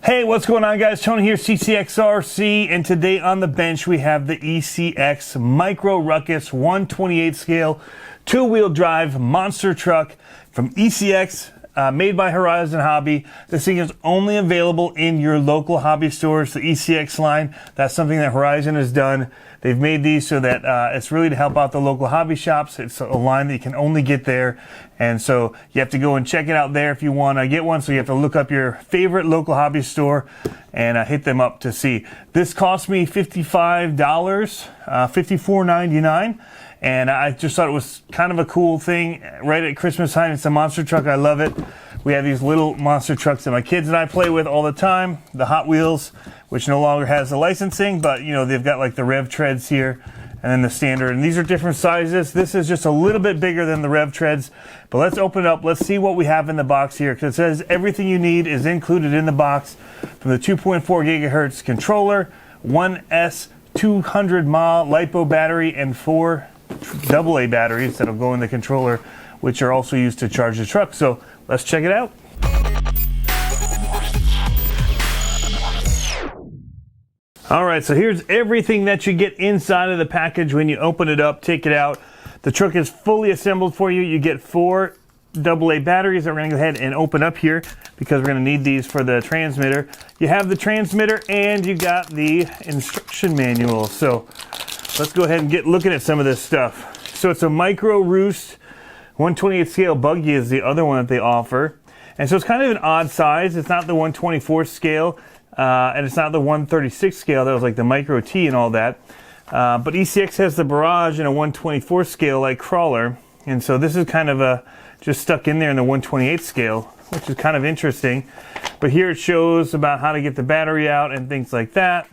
Hey, what's going on, guys? Tony here, CCxRC, and today on the bench we have the ECX Micro Ruckus 1/28 scale two-wheel drive monster truck from ECX, made by Horizon Hobby. This thing is only available in your local hobby stores, the ECX line. That's something that Horizon has done. They've made these so that it's really to help out the local hobby shops. It's a line that you can only get there. And so you have to go and check it out there if you want to get one. So you have to look up your favorite local hobby store and hit them up to see. This cost me $55, $54.99. And I just thought it was kind of a cool thing right at Christmas time. It's a monster truck. I love it. We have these little monster trucks that my kids and I play with all the time. The Hot Wheels, which no longer has the licensing, but you know, they've got like the Rev Treads here and then the standard. And these are different sizes. This is just a little bit bigger than the Rev Treads. But let's open it up. Let's see what we have in the box here. Because it says everything you need is included in the box, from the 2.4 gigahertz controller, one S200 mAh LiPo battery, and 4 AA batteries that'll go in the controller, which are also used to charge the truck. So let's check it out. All right, so here's everything that you get inside of the package when you open it up, take it out. The truck is fully assembled for you. You get 4 AA batteries that we're gonna go ahead and open up here because we're gonna need these for the transmitter. You have the transmitter and you got the instruction manual. So let's go ahead and get looking at some of this stuff. So it's a Micro Roost 1/28 scale buggy is the other one that they offer. And so it's kind of an odd size. It's not the 1/24 scale, and it's not the 1/36 scale that was like the Micro T and all that. But ECX has the Barrage in a 1/24 scale like crawler. And so this is kind of just stuck in there in the 1/28 scale, which is kind of interesting. But here it shows about how to get the battery out and things like that,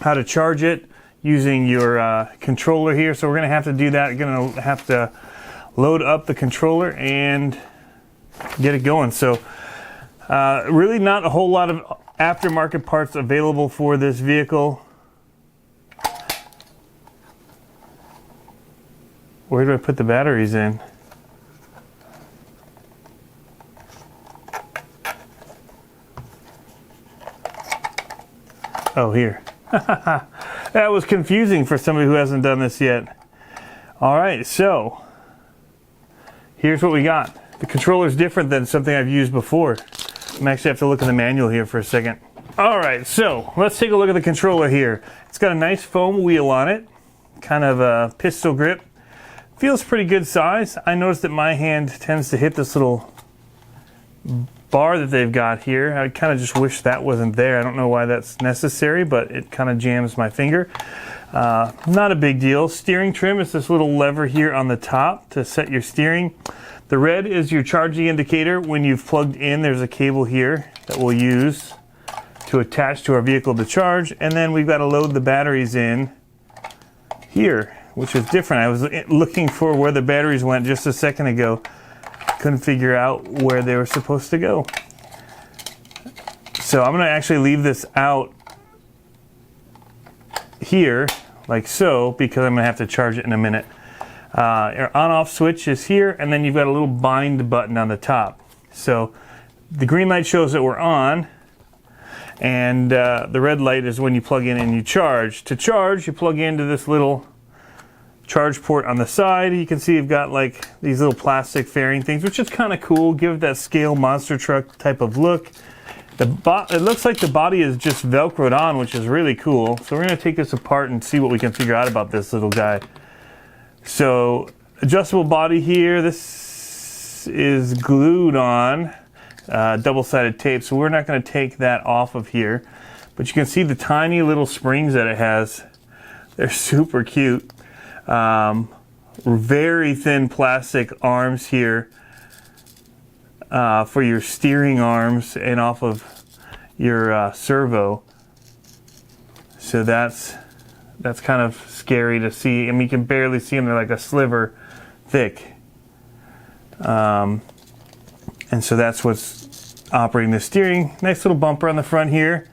how to charge it using your controller here. So we're gonna have to do that. We're gonna have to load up the controller and get it going. So really not a whole lot of aftermarket parts available for this vehicle. Where do I put the batteries in? Oh, here. That was confusing for somebody who hasn't done this yet. All right, so here's what we got. The controller is different than something I've used before. I'm actually have to look in the manual here for a second. All right, so let's take a look at the controller here. It's got a nice foam wheel on it, kind of a pistol grip. Feels pretty good size. I noticed that my hand tends to hit this little bar that they've got here. I kind of just wish that wasn't there. I don't know why that's necessary, but it kind of jams my finger. Not a big deal. Steering trim is this little lever here on the top to set your steering. The red is your charging indicator. When you've plugged in, there's a cable here that we'll use to attach to our vehicle to charge. And then we've got to load the batteries in here, which is different. I was looking for where the batteries went just a second ago. Couldn't figure out where they were supposed to go. So I'm going to actually leave this out here like so, because I'm going to have to charge it in a minute. Your on-off switch is here, and then you've got a little bind button on the top. So the green light shows that we're on, and the red light is when you plug in and you charge. To charge, you plug into this little charge port on the side. You can see you've got like these little plastic fairing things, which is kind of cool. Give it that scale monster truck type of look. It looks like the body is just Velcroed on, which is really cool. So we're going to take this apart and see what we can figure out about this little guy. So adjustable body here. This is glued on double-sided tape, so we're not going to take that off of here. But you can see the tiny little springs that it has. They're super cute. Very thin plastic arms here for your steering arms and off of your servo. So that's kind of scary to see. I mean, you can barely see them. They're like a sliver thick. And so that's what's operating the steering. Nice little bumper on the front here.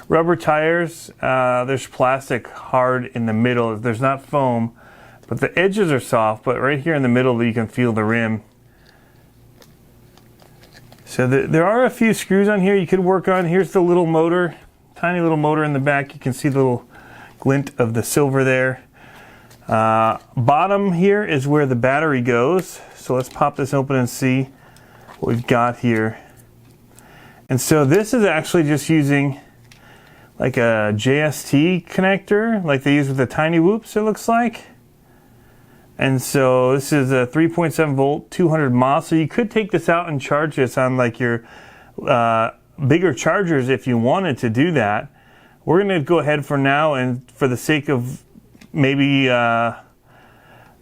Rubber tires. There's plastic hard in the middle. There's not foam, but the edges are soft. But right here in the middle, you can feel the rim. So there are a few screws on here you could work on. Here's the little motor, tiny little motor in the back. You can see the little glint of the silver there. Bottom here is where the battery goes. So let's pop this open and see what we've got here. And so this is actually just using like a JST connector, like they use with the Tiny Whoops, it looks like. And so this is a 3.7 volt, 200 mAh. So you could take this out and charge this on like your bigger chargers if you wanted to do that. We're going to go ahead for now, and for the sake of maybe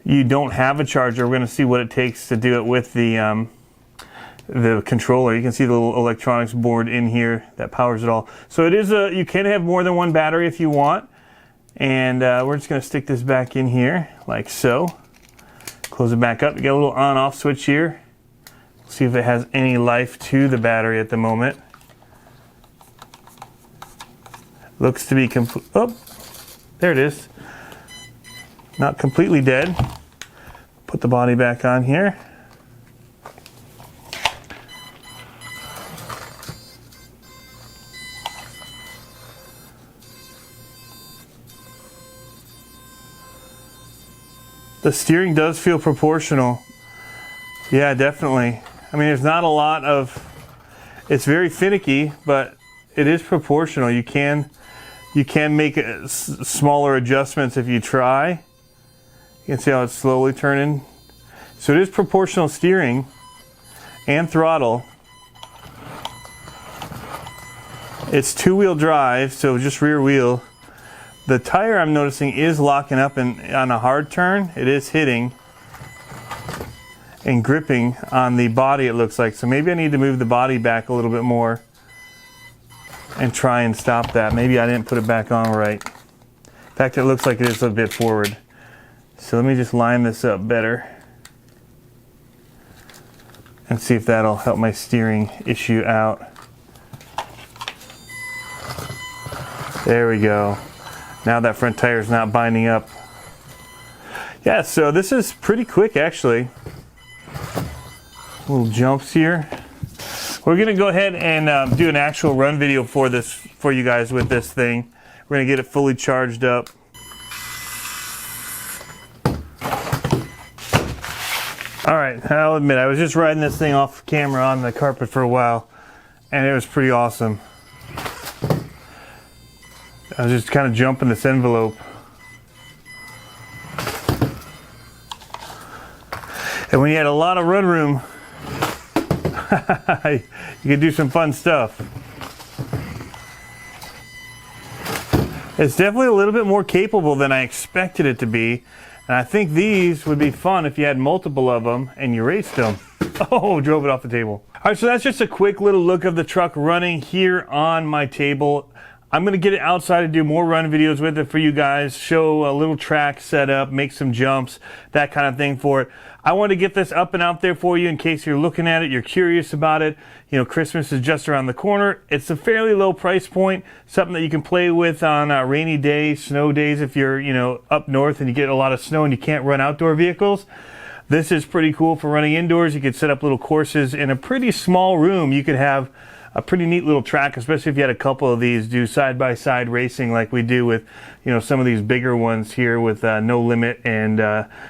you don't have a charger, we're going to see what it takes to do it with the controller. You can see the little electronics board in here that powers it all. So it is you can have more than one battery if you want. And we're just going to stick this back in here like so. Close it back up. You got a little on-off switch here. See if it has any life to the battery at the moment. Looks to be complete. Oh, there it is. Not completely dead. Put the body back on here. The steering does feel proportional. Yeah, definitely. I mean, there's not a lot of, it's very finicky, but it is proportional. You can make smaller adjustments if you try. You can see how it's slowly turning. So it is proportional steering and throttle. It's two-wheel drive, so just rear wheel. The tire, I'm noticing, is locking up on a hard turn. It is hitting and gripping on the body, it looks like. So maybe I need to move the body back a little bit more and try and stop that. Maybe I didn't put it back on right. In fact, it looks like it is a bit forward. So let me just line this up better and see if that'll help my steering issue out. There we go. Now that front tire is not binding up. Yeah, so this is pretty quick actually. Little jumps here. We're gonna go ahead and do an actual run video for you guys with this thing. We're gonna get it fully charged up. All right, I'll admit, I was just riding this thing off camera on the carpet for a while, and it was pretty awesome. I was just kind of jumping this envelope. And when you had a lot of run room, you could do some fun stuff. It's definitely a little bit more capable than I expected it to be. And I think these would be fun if you had multiple of them and you raced them. Oh, drove it off the table. All right, so that's just a quick little look of the truck running here on my table. I'm going to get it outside and do more run videos with it for you guys, show a little track setup, make some jumps, that kind of thing for it. I want to get this up and out there for you in case you're looking at it, you're curious about it. You know, Christmas is just around the corner. It's a fairly low price point, something that you can play with on rainy days, snow days if you're, you know, up north and you get a lot of snow and you can't run outdoor vehicles. This is pretty cool for running indoors. You could set up little courses in a pretty small room. You could have a pretty neat little track, especially if you had a couple of these, do side-by-side racing like we do with, you know, some of these bigger ones here with No Limit and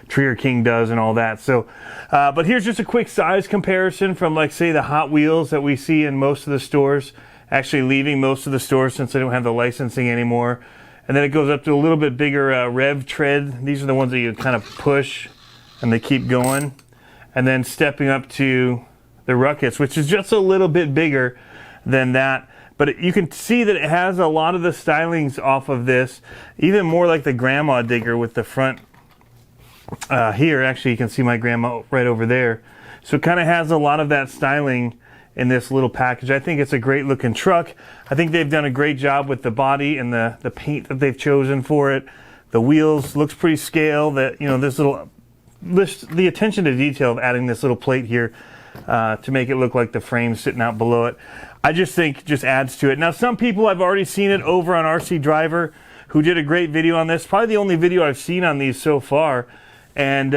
Trier King does and all that. So, but here's just a quick size comparison from, like, say, the Hot Wheels that we see in most of the stores, actually leaving most of the stores since they don't have the licensing anymore. And then it goes up to a little bit bigger Rev Tread. These are the ones that you kind of push and they keep going. And then stepping up to the Ruckus, which is just a little bit bigger than that, but you can see that it has a lot of the stylings off of this, even more like the grandma digger with the front here. Actually, you can see my grandma right over there. So it kind of has a lot of that styling in this little package. I think it's a great looking truck. I think they've done a great job with the body and the paint that they've chosen for it. The wheels looks pretty scale. That, you know, this little the attention to detail of adding this little plate here to make it look like the frame's sitting out below it, I just think just adds to it. Now, some people, I've already seen it over on RC Driver, who did a great video on this. Probably the only video I've seen on these so far. And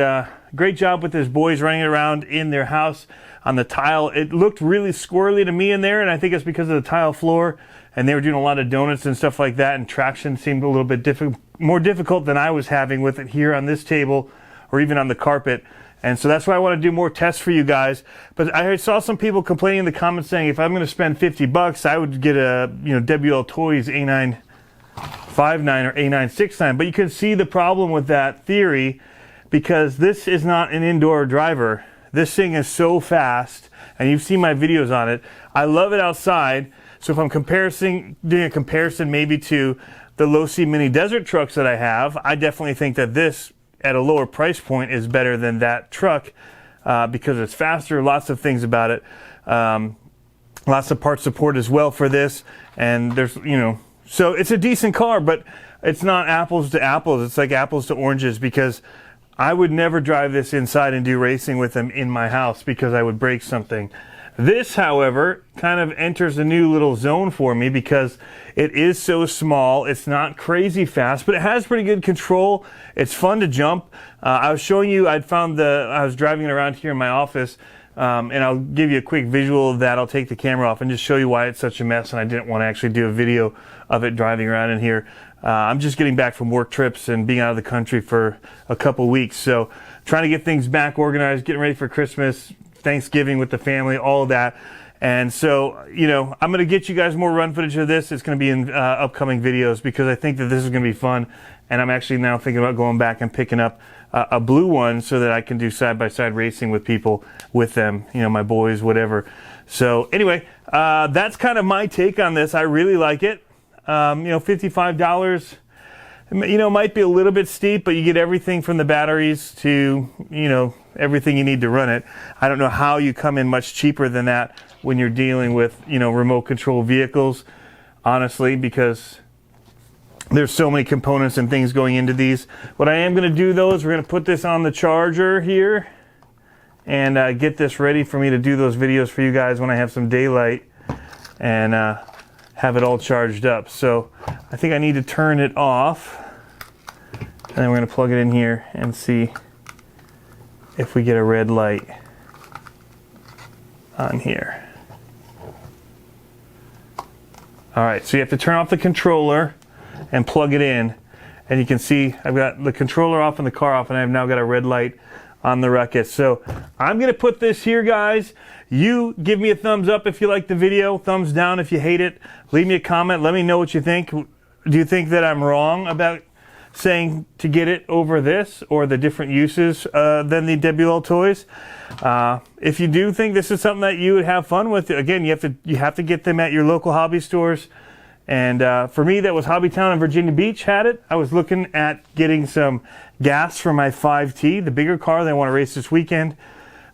great job with his boys running around in their house. on the tile. It looked really squirrely to me in there, and I think it's because of the tile floor, and they were doing a lot of donuts and stuff like that, and traction seemed a little bit more difficult than I was having with it here on this table or even on the carpet. And so that's why I want to do more tests for you guys. But I saw some people complaining in the comments saying if I'm going to spend $50, I would get a WL Toys A959 or A969. But you can see the problem with that theory, because this is not an indoor driver. This thing is so fast, and you've seen my videos on it. I love it outside. So if I'm doing a comparison maybe to the low-C mini desert trucks that I have, I definitely think that this at a lower price point is better than that truck because it's faster, lots of things about it. Lots of part support as well for this, and there's, so it's a decent car, but it's not apples to apples. It's like apples to oranges, because I would never drive this inside and do racing with them in my house because I would break something. This, however, kind of enters a new little zone for me because it is so small. It's not crazy fast, but it has pretty good control. It's fun to jump. I was showing you, I was driving it around here in my office, and I'll give you a quick visual of that. I'll take the camera off and just show you why it's such a mess, and I didn't want to actually do a video of it driving around in here. I'm just getting back from work trips and being out of the country for a couple weeks, so trying to get things back organized, getting ready for Christmas, Thanksgiving with the family, all of that. And so, I'm going to get you guys more run footage of this. It's going to be in upcoming videos because I think that this is going to be fun. And I'm actually now thinking about going back and picking up a blue one so that I can do side-by-side racing with people with them, my boys, whatever. So anyway, that's kind of my take on this. I really like it. $55, might be a little bit steep, but you get everything from the batteries to, everything you need to run it. I don't know how you come in much cheaper than that when you're dealing with, remote control vehicles, honestly, because there's so many components and things going into these. What I am going to do, though, is we're going to put this on the charger here and get this ready for me to do those videos for you guys when I have some daylight and have it all charged up. So I think I need to turn it off, and then we're going to plug it in here and see if we get a red light on here. All right, so you have to turn off the controller and plug it in, and you can see I've got the controller off and the car off, and I've now got a red light on the Ruckus. So I'm gonna put this here, guys. You give me a thumbs up if you like the video, thumbs down if you hate it. Leave me a comment, let me know what you think. Do you think that I'm wrong about saying to get it over this or the different uses than the WL Toys? If you do think this is something that you would have fun with, again, you have to get them at your local hobby stores. And for me, that was Hobbytown in Virginia Beach had it. I was looking at getting some gas for my 5T, the bigger car that I want to race this weekend.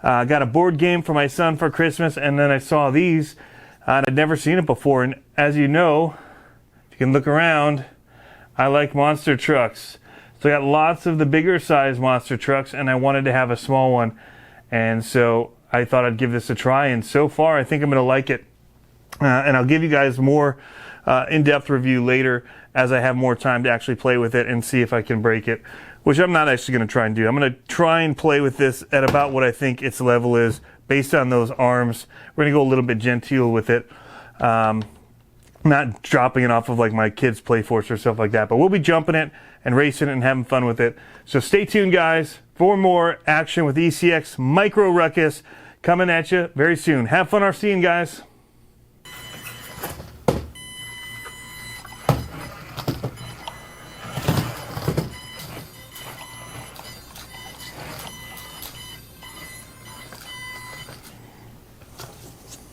Got a board game for my son for Christmas, and then I saw these, and I'd never seen it before. And as you know, if you can look around, I like monster trucks. So I got lots of the bigger size monster trucks, and I wanted to have a small one. And so I thought I'd give this a try, and so far I think I'm going to like it. And I'll give you guys more in-depth review later as I have more time to actually play with it and see if I can break it, which I'm not actually going to try and do. I'm going to try and play with this at about what I think its level is based on those arms. We're going to go a little bit genteel with it. Not dropping it off of like my kids' Playforce or stuff like that, but we'll be jumping it and racing it and having fun with it. So stay tuned, guys, for more action with ECX Micro Ruckus coming at you very soon. Have fun RCing, guys.